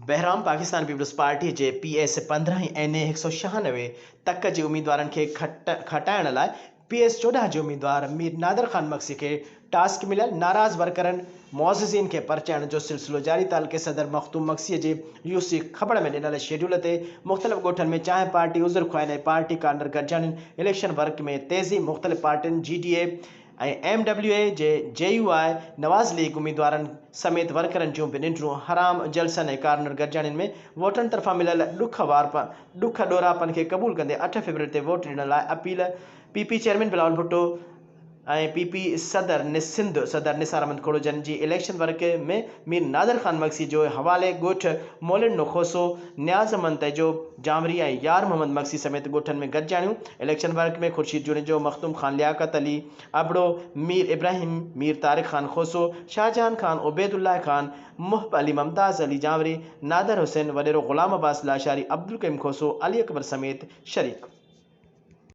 Bahram Pakistan Peoples Party जे PS 15 NA 196 तक जे उम्मीदवारनि खे खटाइण लाइ PS 14 जे उम्मीदवार मीर नादर ख़ान मक्सी खे टास्क मिलियल। नाराज़ वर्करनि मुअज़्ज़िज़ीन खे परचाइण जो सिलसिलो जारी। तालिक़े सदर मखदूम मक्सीअ जे UC खबड़ में ॾिनल शेड्यूल ते मुख़्तलिफ़ ॻोठनि में चांहि पार्टी उज़र ख़्वाहिन ऐं पार्टी कार्नर गॾिजाणियुनि इलेक्शन वर्क में तेज़ी। मुख़्तलिफ़ पार्टियुनि GDA ऐं MWA जे JUI नवाज़ लीग उम्मीदवारनि समेत वर्करनि जूं बि निंडूं हराम जलसनि ऐं कार्नर गॾिजाणियुनि में वोटरनि तरफ़ां मिलियल ॾुख ॾोरापनि खे क़बूल कंदे 8 फरवरी ते वोट ॾियण लाइ appeal. PP chairman Bilawal Bhutto ऐं PP सदर निसार अहमद खोड़ोजन जी इलेक्शन वर्क में मीर नादर ख़ान मक्सी जो हवाले ॻोठ मोलिन नखोसो न्याज़ तेजो जामरी ऐं यार मोहम्मद मक्सी समेत ॻोठनि में गॾिजाणियूं। इलेक्शन वर्क में खुर्शीद जुनेजो, मखदूम ख़ान लियाकत अली अबड़ो, मीर इब्राहिम, मीर तारिक ख़ान खोसो, शाहजहान ख़ान, उबैदुल्लाह ख़ान, मुहब अली, मुमताज़ अली जामरी, नादर हुसैन, वडेरो ग़ुलाम अब्बास लाशारी, अब्दुल करीम खोसो, अली अकबर समेत शरीक।